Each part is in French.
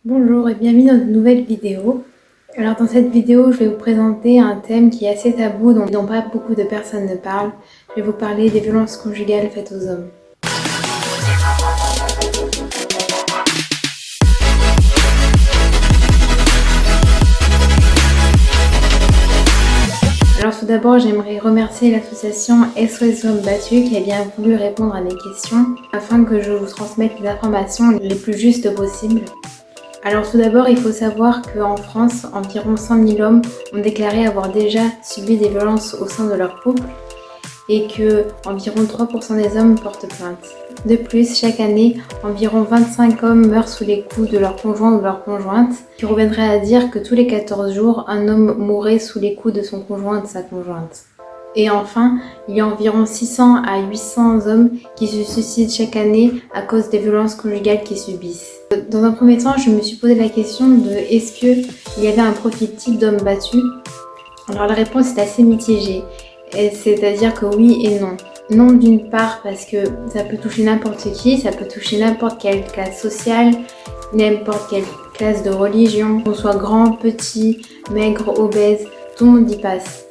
Bonjour et bienvenue dans une nouvelle vidéo. Alors dans cette vidéo, je vais vous présenter un thème qui est assez tabou, dont pas beaucoup de personnes ne parlent. Je vais vous parler des violences conjugales faites aux hommes. Alors tout d'abord, j'aimerais remercier l'association SOS Hommes Battus qui a bien voulu répondre à mes questions afin que je vous transmette les informations les plus justes possibles. Alors tout d'abord, il faut savoir qu'en France, environ 100 000 hommes ont déclaré avoir déjà subi des violences au sein de leur couple et que environ 3% des hommes portent plainte. De plus, chaque année, environ 25 hommes meurent sous les coups de leur conjoint ou de leur conjointe, ce qui reviendrait à dire que tous les 14 jours, un homme mourrait sous les coups de son conjoint ou de sa conjointe. Et enfin, il y a environ 600 à 800 hommes qui se suicident chaque année à cause des violences conjugales qu'ils subissent. Dans un premier temps, je me suis posé la question de est-ce qu'il y avait un profil type d'homme battu? Alors la réponse est assez mitigée, c'est-à-dire que oui et non. Non d'une part parce que ça peut toucher n'importe qui, ça peut toucher n'importe quelle classe sociale, n'importe quelle classe de religion, qu'on soit grand, petit, maigre, obèse, tout le monde y passe.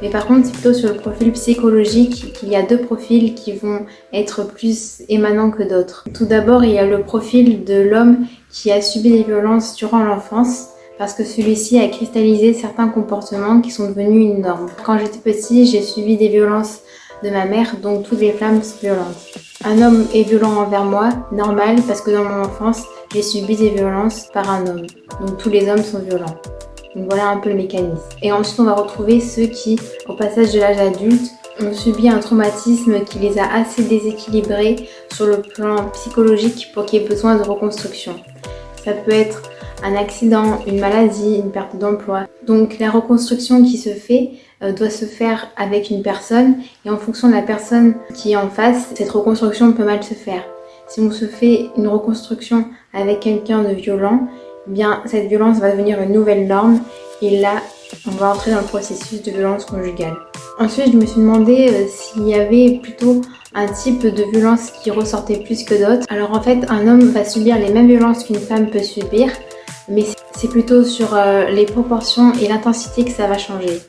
Mais par contre, c'est plutôt sur le profil psychologique qu'il y a deux profils qui vont être plus émanants que d'autres. Tout d'abord, il y a le profil de l'homme qui a subi des violences durant l'enfance parce que celui-ci a cristallisé certains comportements qui sont devenus une norme. Quand j'étais petit, j'ai subi des violences de ma mère, donc toutes les femmes sont violentes. Un homme est violent envers moi, normal, parce que dans mon enfance, j'ai subi des violences par un homme. Donc tous les hommes sont violents. Donc voilà un peu le mécanisme. Et ensuite, on va retrouver ceux qui, au passage de l'âge adulte, ont subi un traumatisme qui les a assez déséquilibrés sur le plan psychologique pour qu'il y ait besoin de reconstruction. Ça peut être un accident, une maladie, une perte d'emploi. Donc la reconstruction qui se fait doit se faire avec une personne et en fonction de la personne qui est en face, cette reconstruction peut mal se faire. Si on se fait une reconstruction avec quelqu'un de violent, eh bien cette violence va devenir une nouvelle norme et là on va entrer dans le processus de violence conjugale. Ensuite je me suis demandé s'il y avait plutôt un type de violence qui ressortait plus que d'autres. Alors en fait un homme va subir les mêmes violences qu'une femme peut subir, mais c'est plutôt sur les proportions et l'intensité que ça va changer.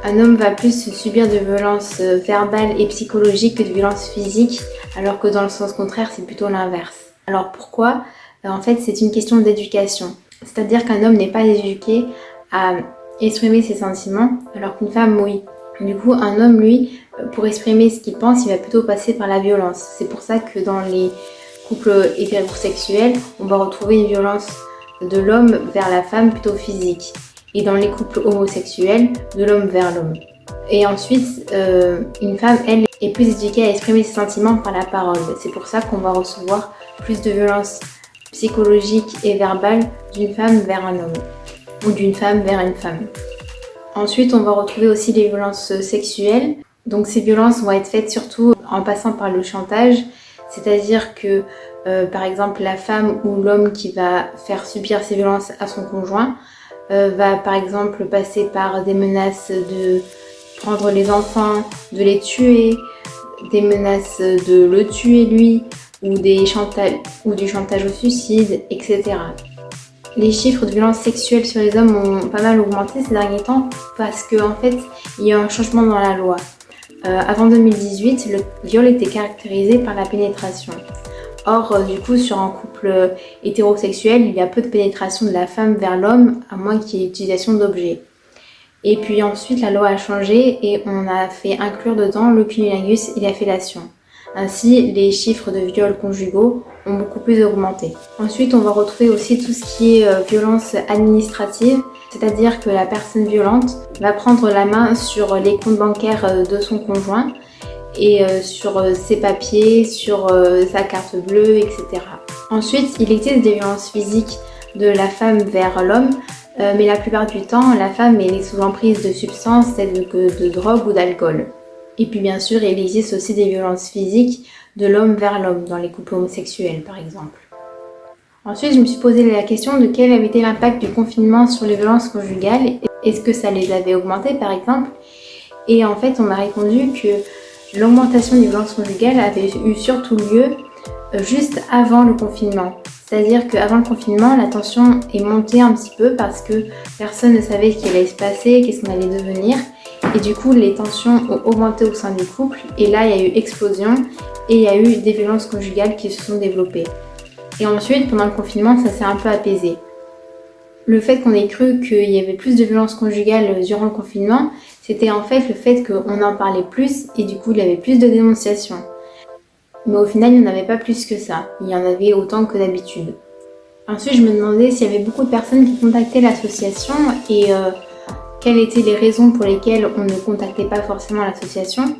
Un homme va plus subir de violences verbales et psychologiques que de violences physiques, alors que dans le sens contraire, c'est plutôt l'inverse. Alors pourquoi? En fait, c'est une question d'éducation. C'est-à-dire qu'un homme n'est pas éduqué à exprimer ses sentiments, alors qu'une femme, oui. Du coup, un homme, lui, pour exprimer ce qu'il pense, il va plutôt passer par la violence. C'est pour ça que dans les couples hétérosexuels, on va retrouver une violence de l'homme vers la femme plutôt physique. Et dans les couples homosexuels, de l'homme vers l'homme. Et ensuite, une femme, elle, est plus éduquée à exprimer ses sentiments par la parole. C'est pour ça qu'on va recevoir plus de violences psychologiques et verbales d'une femme vers un homme. Ou d'une femme vers une femme. Ensuite, on va retrouver aussi les violences sexuelles. Donc ces violences vont être faites surtout en passant par le chantage. C'est-à-dire que, par exemple, la femme ou l'homme qui va faire subir ces violences à son conjoint va par exemple passer par des menaces de prendre les enfants, de les tuer, des menaces de le tuer lui, ou du chantage au suicide, etc. Les chiffres de violences sexuelles sur les hommes ont pas mal augmenté ces derniers temps parce qu'en fait, il y a un changement dans la loi. Avant 2018, le viol était caractérisé par la pénétration. Or, du coup, sur un couple hétérosexuel, il y a peu de pénétration de la femme vers l'homme, à moins qu'il y ait utilisation d'objets. Et puis ensuite, la loi a changé et on a fait inclure dedans le cunnilingus et la fellation. Ainsi, les chiffres de viols conjugaux ont beaucoup plus augmenté. Ensuite, on va retrouver aussi tout ce qui est violence administrative, c'est-à-dire que la personne violente va prendre la main sur les comptes bancaires de son conjoint et sur ses papiers, sur sa carte bleue, etc. Ensuite, il existe des violences physiques de la femme vers l'homme, mais la plupart du temps, la femme est sous l'emprise de substances telles que de drogue ou d'alcool. Et puis bien sûr, il existe aussi des violences physiques de l'homme vers l'homme, dans les couples homosexuels par exemple. Ensuite, je me suis posé la question de quel avait été l'impact du confinement sur les violences conjugales. Est-ce que ça les avait augmentées par exemple? Et en fait, on m'a répondu que l'augmentation des violences conjugales avait eu surtout lieu juste avant le confinement. C'est-à-dire qu'avant le confinement, la tension est montée un petit peu parce que personne ne savait ce qui allait se passer, qu'est-ce qu'on allait devenir. Et du coup, les tensions ont augmenté au sein des couples. Et là, il y a eu explosion et il y a eu des violences conjugales qui se sont développées. Et ensuite, pendant le confinement, ça s'est un peu apaisé. Le fait qu'on ait cru qu'il y avait plus de violences conjugales durant le confinement, c'était en fait le fait qu'on en parlait plus et du coup il y avait plus de dénonciations. Mais au final, il n'y en avait pas plus que ça. Il y en avait autant que d'habitude. Ensuite, je me demandais s'il y avait beaucoup de personnes qui contactaient l'association et quelles étaient les raisons pour lesquelles on ne contactait pas forcément l'association.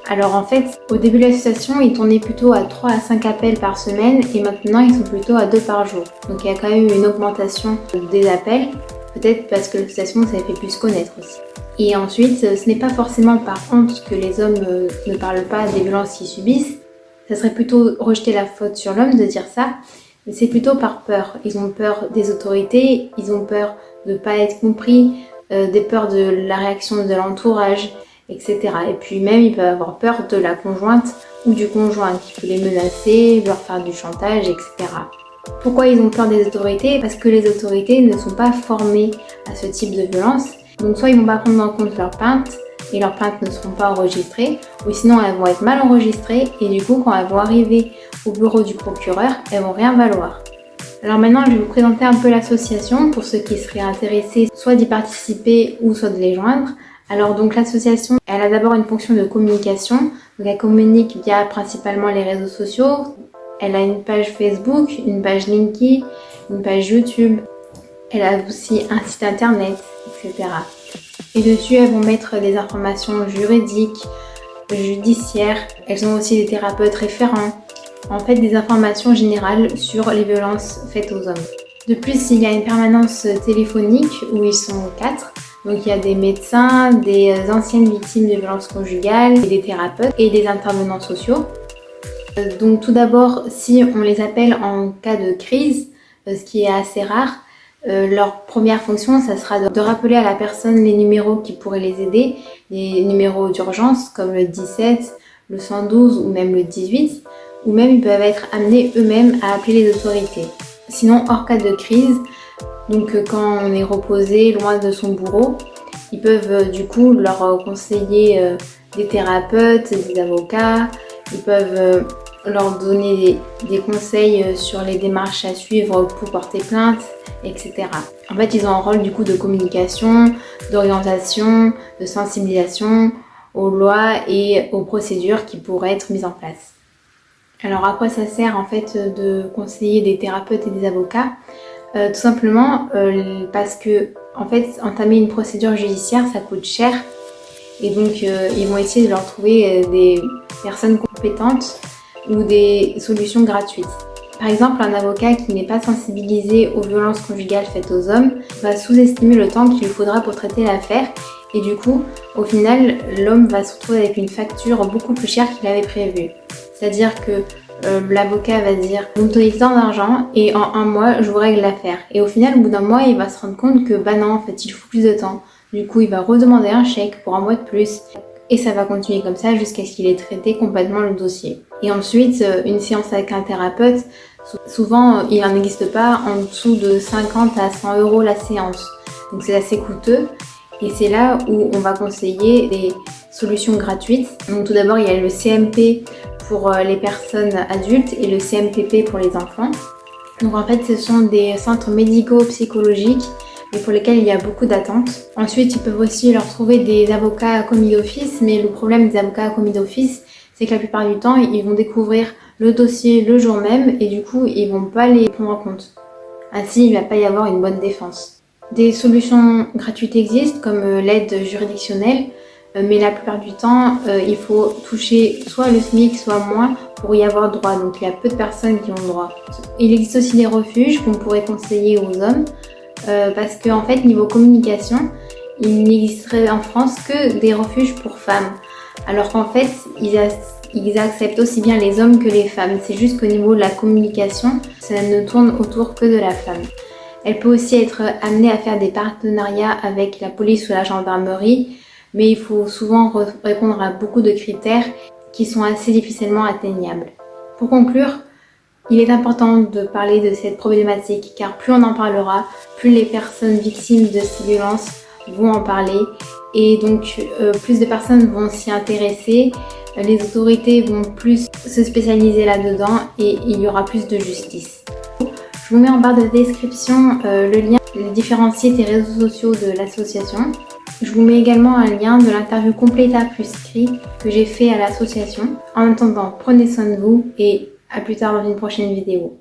Alors en fait, au début de l'association, ils tournaient plutôt à 3 à 5 appels par semaine et maintenant ils sont plutôt à 2 par jour. Donc il y a quand même eu une augmentation des appels, peut-être parce que l'association s'est fait plus connaître aussi. Et ensuite, ce n'est pas forcément par honte que les hommes ne parlent pas des violences qu'ils subissent, ça serait plutôt rejeter la faute sur l'homme de dire ça, mais c'est plutôt par peur. Ils ont peur des autorités, ils ont peur de ne pas être compris, des peurs de la réaction de l'entourage, etc. Et puis même, ils peuvent avoir peur de la conjointe ou du conjoint qui peut les menacer, leur faire du chantage, etc. Pourquoi ils ont peur des autorités? Parce que les autorités ne sont pas formées à ce type de violence. Donc soit ils vont pas prendre en compte leurs plaintes et leurs plaintes ne seront pas enregistrées, ou sinon elles vont être mal enregistrées et du coup quand elles vont arriver au bureau du procureur, elles vont rien valoir. Alors maintenant, je vais vous présenter un peu l'association pour ceux qui seraient intéressés soit d'y participer ou soit de les joindre. Alors donc l'association, elle a d'abord une fonction de communication, donc elle communique via principalement les réseaux sociaux. Elle a une page Facebook, une page LinkedIn, une page YouTube. Elle a aussi un site internet, etc. Et dessus, elles vont mettre des informations juridiques, judiciaires. Elles ont aussi des thérapeutes référents. En fait, des informations générales sur les violences faites aux hommes. De plus, il y a une permanence téléphonique où ils sont 4. Donc il y a des médecins, des anciennes victimes de violences conjugales, des thérapeutes et des intervenants sociaux. Donc tout d'abord, si on les appelle en cas de crise, ce qui est assez rare, leur première fonction, ça sera de rappeler à la personne les numéros qui pourraient les aider, les numéros d'urgence comme le 17, le 112 ou même le 18, ou même ils peuvent être amenés eux-mêmes à appeler les autorités. Sinon, hors cas de crise, donc quand on est reposé loin de son bourreau, ils peuvent du coup leur conseiller des thérapeutes, des avocats, ils peuvent leur donner des conseils sur les démarches à suivre pour porter plainte, etc. En fait, ils ont un rôle du coup de communication, d'orientation, de sensibilisation aux lois et aux procédures qui pourraient être mises en place. Alors à quoi ça sert en fait de conseiller des thérapeutes et des avocats? Tout simplement parce que en fait entamer une procédure judiciaire ça coûte cher et donc ils vont essayer de leur trouver des personnes compétentes ou des solutions gratuites. Par exemple, un avocat qui n'est pas sensibilisé aux violences conjugales faites aux hommes va sous-estimer le temps qu'il lui faudra pour traiter l'affaire et du coup, au final, l'homme va se retrouver avec une facture beaucoup plus chère qu'il avait prévu. C'est-à-dire que l'avocat va dire « vous me donnez tant d'argent et en un mois, je vous règle l'affaire ». Et au final, au bout d'un mois, il va se rendre compte que bah non, en fait, il faut plus de temps. Du coup, il va redemander un chèque pour un mois de plus. Et ça va continuer comme ça jusqu'à ce qu'il ait traité complètement le dossier. Et ensuite, une séance avec un thérapeute, souvent, il n'en existe pas en dessous de 50 à 100 € la séance. Donc c'est assez coûteux. Et c'est là où on va conseiller des solutions gratuites. Donc tout d'abord, il y a le CMP pour les personnes adultes et le CMPP pour les enfants. Donc en fait, ce sont des centres médico-psychologiques et pour lesquels il y a beaucoup d'attentes. Ensuite, ils peuvent aussi leur trouver des avocats à commis d'office, mais le problème des avocats à commis d'office, c'est que la plupart du temps, ils vont découvrir le dossier le jour même et du coup, ils vont pas les prendre en compte. Ainsi, il va pas y avoir une bonne défense. Des solutions gratuites existent comme l'aide juridictionnelle, mais la plupart du temps, il faut toucher soit le SMIC, soit moins pour y avoir droit. Donc il y a peu de personnes qui ont droit. Il existe aussi des refuges qu'on pourrait conseiller aux hommes, parce qu'en fait, niveau communication, il n'existerait en France que des refuges pour femmes. Alors qu'en fait, ils acceptent aussi bien les hommes que les femmes. C'est juste qu'au niveau de la communication, ça ne tourne autour que de la femme. Elle peut aussi être amenée à faire des partenariats avec la police ou la gendarmerie, mais il faut souvent répondre à beaucoup de critères qui sont assez difficilement atteignables. Pour conclure, Il est important de parler de cette problématique car plus on en parlera, plus les personnes victimes de ces violences vont en parler et donc plus de personnes vont s'y intéresser, les autorités vont plus se spécialiser là-dedans et il y aura plus de justice. Je vous mets en barre de description le lien des différents sites et réseaux sociaux de l'association. Je vous mets également un lien de l'interview Completa plus CRI que j'ai fait à l'association. En attendant, prenez soin de vous et à plus tard dans une prochaine vidéo.